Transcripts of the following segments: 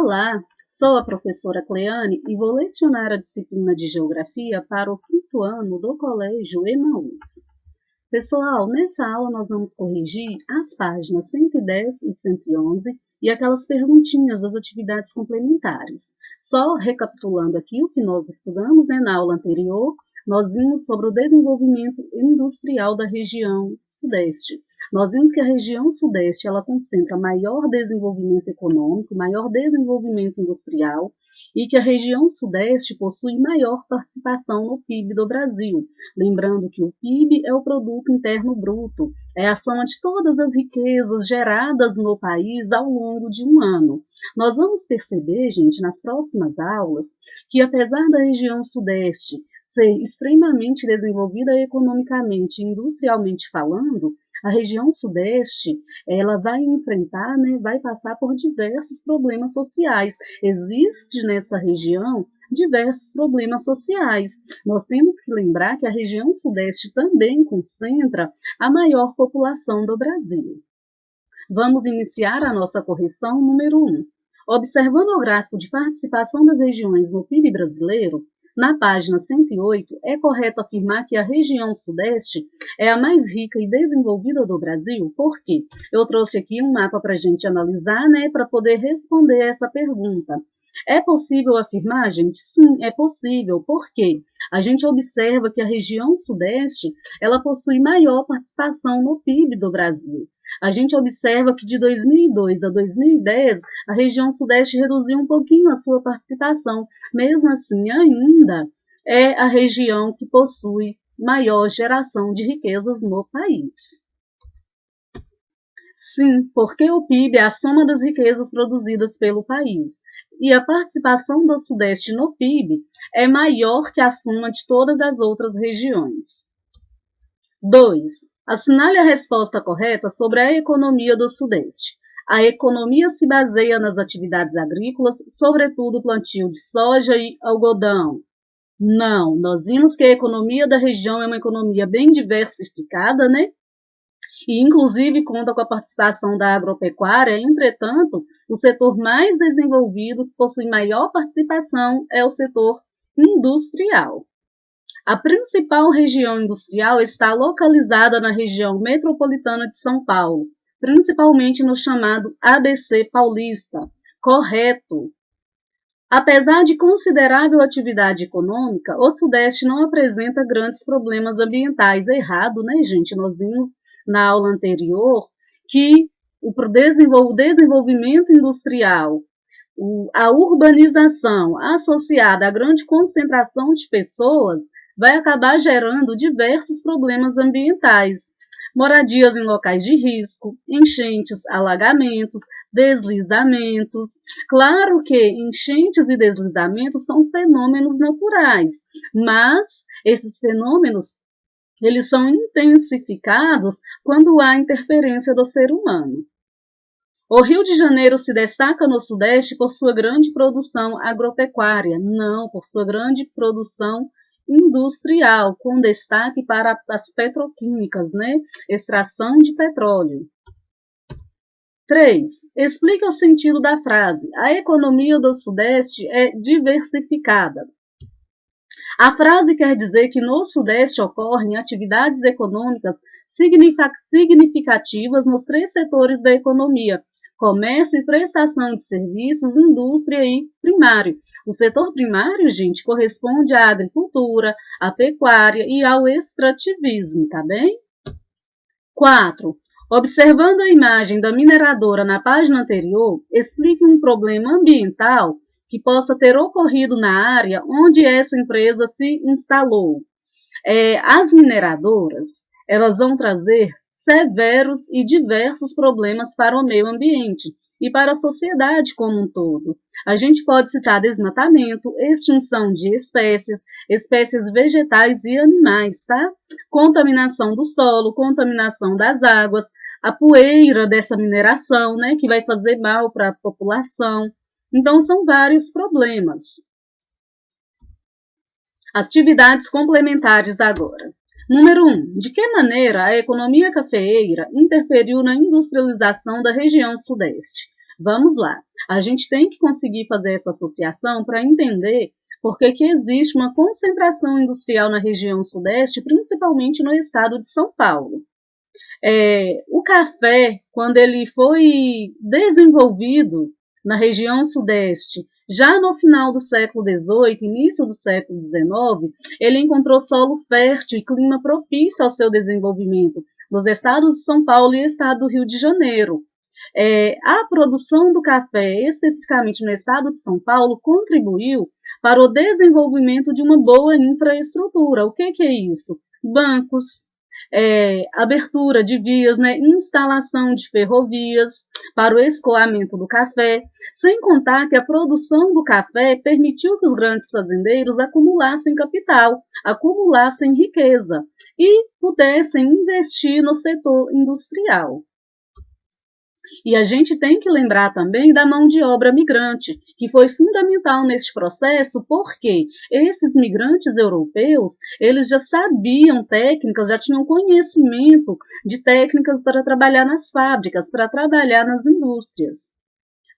Olá, sou a professora Cleane e vou lecionar a disciplina de Geografia para o quinto ano do Colégio Emaús. Pessoal, nessa aula nós vamos corrigir as páginas 110 e 111 e aquelas perguntinhas das atividades complementares. Só recapitulando aqui o que nós estudamos na aula anterior, nós vimos sobre o desenvolvimento industrial da região Sudeste. Nós vimos que a região Sudeste ela concentra maior desenvolvimento econômico, maior desenvolvimento industrial e que a região Sudeste possui maior participação no PIB do Brasil. Lembrando que o PIB é o Produto Interno Bruto, é a soma de todas as riquezas geradas no país ao longo de um ano. Nós vamos perceber, gente, nas próximas aulas, que apesar da região Sudeste ser extremamente desenvolvida economicamente e industrialmente falando, a região Sudeste, ela vai enfrentar, vai passar por diversos problemas sociais. Existe nessa região diversos problemas sociais. Nós temos que lembrar que a região Sudeste também concentra a maior população do Brasil. Vamos iniciar a nossa correção número 1. Observando o gráfico de participação das regiões no PIB brasileiro, na página 108, é correto afirmar que a região Sudeste é a mais rica e desenvolvida do Brasil? Por quê? Eu trouxe aqui um mapa para a gente analisar, para poder responder essa pergunta. É possível afirmar, gente? Sim, é possível. Por quê? A gente observa que a região Sudeste, ela possui maior participação no PIB do Brasil. A gente observa que de 2002 a 2010, a região Sudeste reduziu um pouquinho a sua participação. Mesmo assim, ainda é a região que possui maior geração de riquezas no país. Sim, porque o PIB é a soma das riquezas produzidas pelo país. E a participação do Sudeste no PIB é maior que a soma de todas as outras regiões. 2. Assinale a resposta correta sobre a economia do Sudeste. A economia se baseia nas atividades agrícolas, sobretudo o plantio de soja e algodão. Não, nós vimos que a economia da região é uma economia bem diversificada, E inclusive conta com a participação da agropecuária. Entretanto, o setor mais desenvolvido, que possui maior participação, é o setor industrial. A principal região industrial está localizada na região metropolitana de São Paulo, principalmente no chamado ABC Paulista. Correto. Apesar de considerável atividade econômica, o Sudeste não apresenta grandes problemas ambientais. Errado, gente? Nós vimos na aula anterior que o desenvolvimento industrial, a urbanização associada à grande concentração de pessoas vai acabar gerando diversos problemas ambientais. Moradias em locais de risco, enchentes, alagamentos, deslizamentos. Claro que enchentes e deslizamentos são fenômenos naturais, mas esses fenômenos eles são intensificados quando há interferência do ser humano. O Rio de Janeiro se destaca no Sudeste por sua grande produção agropecuária, não, por sua grande produção industrial, com destaque para as petroquímicas, extração de petróleo. 3. Explica o sentido da frase. A economia do Sudeste é diversificada. A frase quer dizer que no Sudeste ocorrem atividades econômicas significativas nos 3 setores da economia: comércio e prestação de serviços, indústria e primário. O setor primário, gente, corresponde à agricultura, à pecuária e ao extrativismo, tá bem? 4. Observando a imagem da mineradora na página anterior, explique um problema ambiental que possa ter ocorrido na área onde essa empresa se instalou. As mineradoras, elas vão trazer severos e diversos problemas para o meio ambiente e para a sociedade como um todo. A gente pode citar desmatamento, extinção de espécies vegetais e animais, tá? Contaminação do solo, contaminação das águas, a poeira dessa mineração, que vai fazer mal para a população. Então, são vários problemas. Atividades complementares agora. Número 1. De que maneira a economia cafeeira interferiu na industrialização da região Sudeste? Vamos lá. A gente tem que conseguir fazer essa associação para entender por que que existe uma concentração industrial na região sudeste, principalmente no estado de São Paulo. O café, quando ele foi desenvolvido na região sudeste, já no final do século XVIII, início do século XIX, ele encontrou solo fértil e clima propício ao seu desenvolvimento nos estados de São Paulo e estado do Rio de Janeiro. A produção do café, especificamente no estado de São Paulo, contribuiu para o desenvolvimento de uma boa infraestrutura. O que é isso? Bancos, abertura de vias, né, instalação de ferrovias para o escoamento do café, sem contar que a produção do café permitiu que os grandes fazendeiros acumulassem capital, acumulassem riqueza e pudessem investir no setor industrial. E a gente tem que lembrar também da mão de obra migrante, que foi fundamental neste processo, porque esses migrantes europeus, eles já sabiam técnicas, já tinham conhecimento de técnicas para trabalhar nas fábricas, para trabalhar nas indústrias.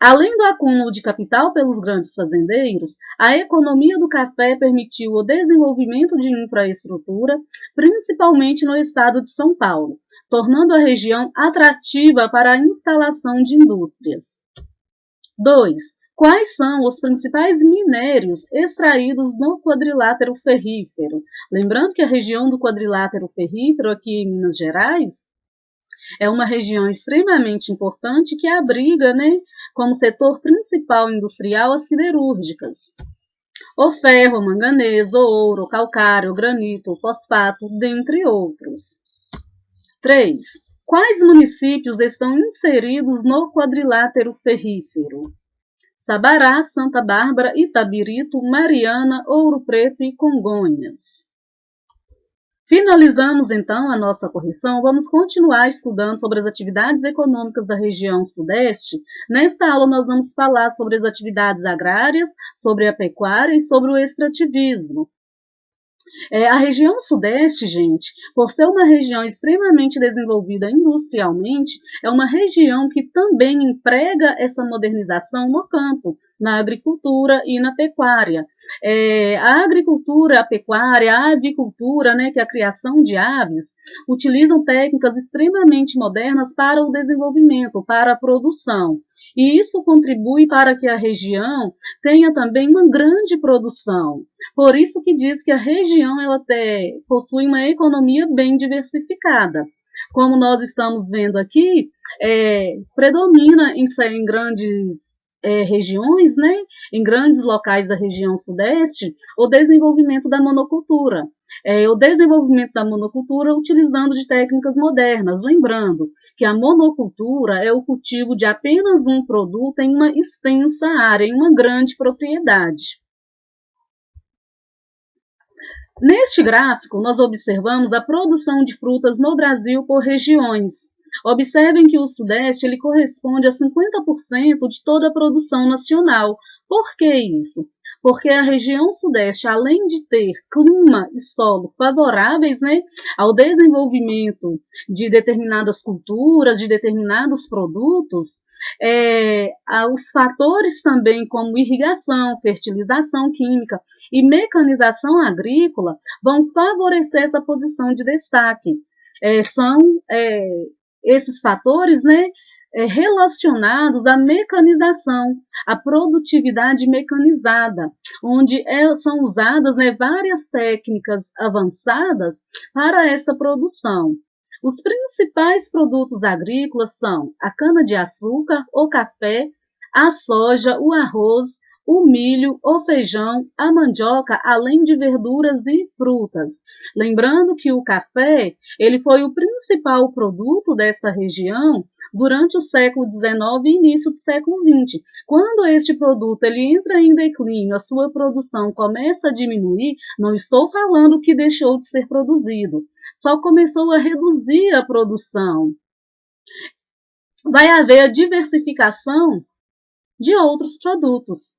Além do acúmulo de capital pelos grandes fazendeiros, a economia do café permitiu o desenvolvimento de infraestrutura, principalmente no estado de São Paulo, tornando a região atrativa para a instalação de indústrias. 2. Quais são os principais minérios extraídos no quadrilátero ferrífero? Lembrando que a região do quadrilátero ferrífero aqui em Minas Gerais é uma região extremamente importante que abriga, como setor principal industrial as siderúrgicas. O ferro, o manganês, o ouro, o calcário, o granito, o fosfato, dentre outros. 3. Quais municípios estão inseridos no quadrilátero ferrífero? Sabará, Santa Bárbara, Itabirito, Mariana, Ouro Preto e Congonhas. Finalizamos então a nossa correção. Vamos continuar estudando sobre as atividades econômicas da região sudeste. Nesta aula nós vamos falar sobre as atividades agrárias, sobre a pecuária e sobre o extrativismo. A região sudeste, gente, por ser uma região extremamente desenvolvida industrialmente, é uma região que também emprega essa modernização no campo, na agricultura e na pecuária. A agricultura, a pecuária, a avicultura, que é a criação de aves, utilizam técnicas extremamente modernas para o desenvolvimento, para a produção. E isso contribui para que a região tenha também uma grande produção. Por isso que diz que a região ela possui uma economia bem diversificada. Como nós estamos vendo aqui, predomina em grandes regiões, em grandes locais da região sudeste, o desenvolvimento da monocultura. O desenvolvimento da monocultura utilizando de técnicas modernas, lembrando que a monocultura é o cultivo de apenas um produto em uma extensa área, em uma grande propriedade. Neste gráfico, nós observamos a produção de frutas no Brasil por regiões. Observem que o Sudeste ele corresponde a 50% de toda a produção nacional. Por que isso? Porque a região Sudeste, além de ter clima e solo favoráveis ao desenvolvimento de determinadas culturas, de determinados produtos, os fatores também como irrigação, fertilização química e mecanização agrícola vão favorecer essa posição de destaque. São esses fatores, relacionados à mecanização, à produtividade mecanizada, onde são usadas várias técnicas avançadas para essa produção. Os principais produtos agrícolas são a cana-de-açúcar, o café, a soja, o arroz, o milho, o feijão, a mandioca, além de verduras e frutas. Lembrando que o café ele foi o principal produto dessa região durante o século XIX e início do século XX. Quando este produto ele entra em declínio, a sua produção começa a diminuir, não estou falando que deixou de ser produzido, só começou a reduzir a produção. Vai haver a diversificação de outros produtos.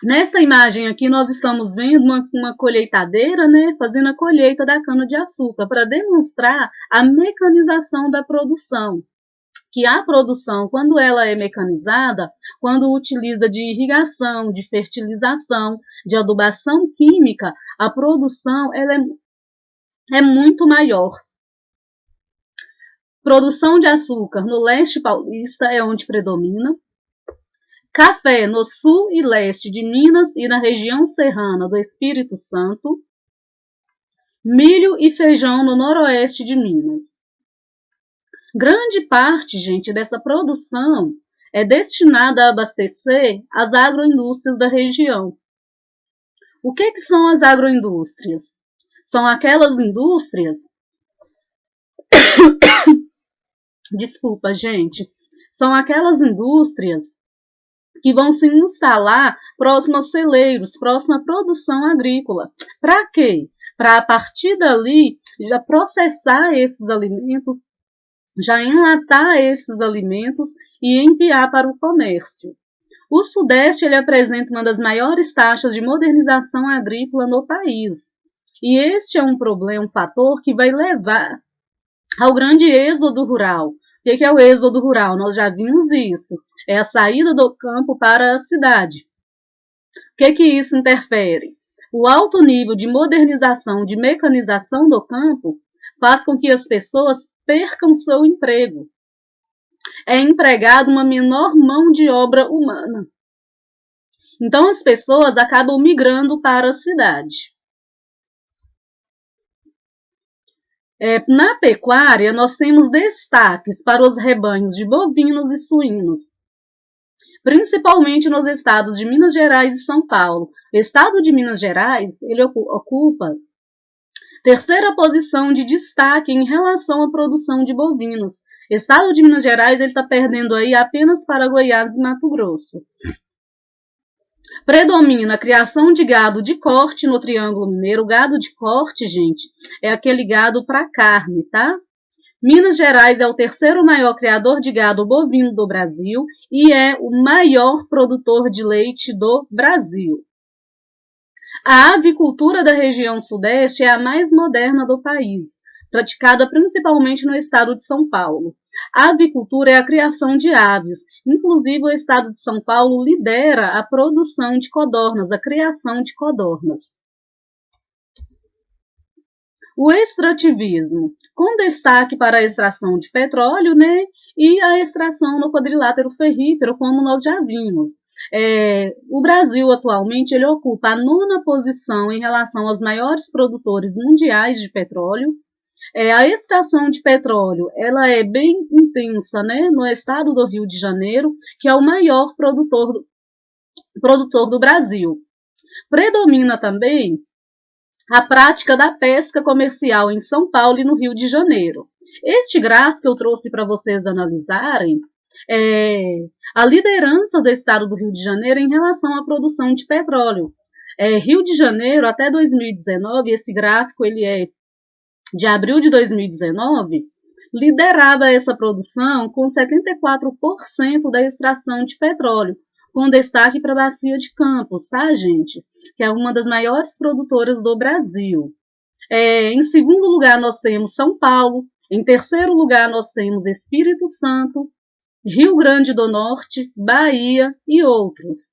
Nessa imagem aqui, nós estamos vendo uma colheitadeira, fazendo a colheita da cana-de-açúcar, para demonstrar a mecanização da produção. que a produção, quando ela é mecanizada, quando utiliza de irrigação, de fertilização, de adubação química, a produção ela é muito maior. Produção de açúcar no leste paulista é onde predomina. Café no sul e leste de Minas e na região serrana do Espírito Santo. Milho e feijão no noroeste de Minas. Grande parte, gente, dessa produção é destinada a abastecer as agroindústrias da região. O que são as agroindústrias? São aquelas indústrias... Desculpa, gente. São aquelas indústrias que vão se instalar próximo aos celeiros, próximo à produção agrícola. Para quê? Para, a partir dali, já processar esses alimentos, já enlatar esses alimentos e enviar para o comércio. O Sudeste ele apresenta uma das maiores taxas de modernização agrícola no país. E este é um problema, um fator que vai levar ao grande êxodo rural. O que é o êxodo rural? Nós já vimos isso. É a saída do campo para a cidade. O que isso interfere? O alto nível de modernização, de mecanização do campo, faz com que as pessoas percam seu emprego. É empregada uma menor mão de obra humana. Então, as pessoas acabam migrando para a cidade. Na pecuária, nós temos destaques para os rebanhos de bovinos e suínos, principalmente nos estados de Minas Gerais e São Paulo. O estado de Minas Gerais ele ocupa terceira posição de destaque em relação à produção de bovinos. O estado de Minas Gerais está perdendo aí apenas para Goiás e Mato Grosso. Predomina a criação de gado de corte no Triângulo Mineiro. O gado de corte, gente, é aquele gado para carne, tá? Minas Gerais é o terceiro maior criador de gado bovino do Brasil e é o maior produtor de leite do Brasil. A avicultura da região sudeste é a mais moderna do país, praticada principalmente no estado de São Paulo. A avicultura é a criação de aves. Inclusive, o estado de São Paulo lidera a produção de codornas, a criação de codornas. O extrativismo, com destaque para a extração de petróleo, né, e a extração no quadrilátero ferrífero, como nós já vimos. O Brasil, atualmente, ele ocupa a 9ª posição em relação aos maiores produtores mundiais de petróleo. A extração de petróleo ela é bem intensa, né, no estado do Rio de Janeiro, que é o maior produtor do Brasil. Predomina também a prática da pesca comercial em São Paulo e no Rio de Janeiro. Este gráfico que eu trouxe para vocês analisarem é a liderança do estado do Rio de Janeiro em relação à produção de petróleo. Rio de Janeiro, até 2019, esse gráfico ele é de abril de 2019, liderava essa produção com 74% da extração de petróleo, com destaque para a Bacia de Campos, tá, gente? Que é uma das maiores produtoras do Brasil. Em segundo lugar, nós temos São Paulo. Em terceiro lugar, nós temos Espírito Santo, Rio Grande do Norte, Bahia e outros.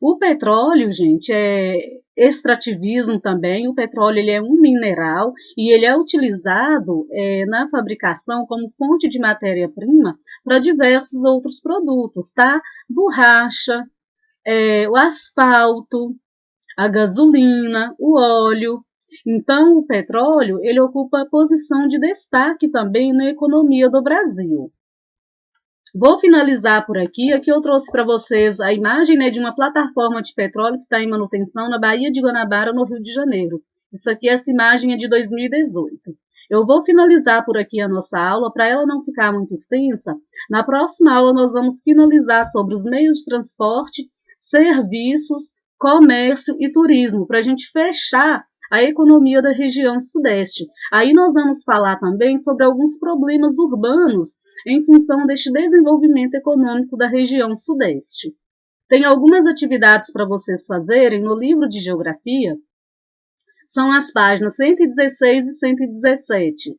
O petróleo, gente, é extrativismo também. O petróleo ele é um mineral e ele é utilizado na fabricação como fonte de matéria-prima para diversos outros produtos, tá? Borracha, o asfalto, a gasolina, o óleo. Então, o petróleo ele ocupa a posição de destaque também na economia do Brasil. Vou finalizar por aqui. Aqui eu trouxe para vocês a imagem, né, de uma plataforma de petróleo que está em manutenção na Baía de Guanabara, no Rio de Janeiro. Isso aqui, essa imagem é de 2018. Eu vou finalizar por aqui a nossa aula, para ela não ficar muito extensa. Na próxima aula nós vamos finalizar sobre os meios de transporte, serviços, comércio e turismo, para a gente fechar a economia da região sudeste. Aí nós vamos falar também sobre alguns problemas urbanos em função deste desenvolvimento econômico da região sudeste. Tem algumas atividades para vocês fazerem no livro de Geografia, são as páginas 116 e 117.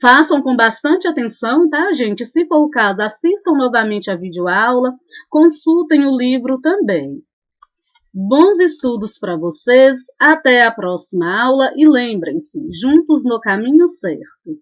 Façam com bastante atenção, tá, gente? Se for o caso, assistam novamente a videoaula, consultem o livro também. Bons estudos para vocês, até a próxima aula e lembrem-se, juntos no caminho certo.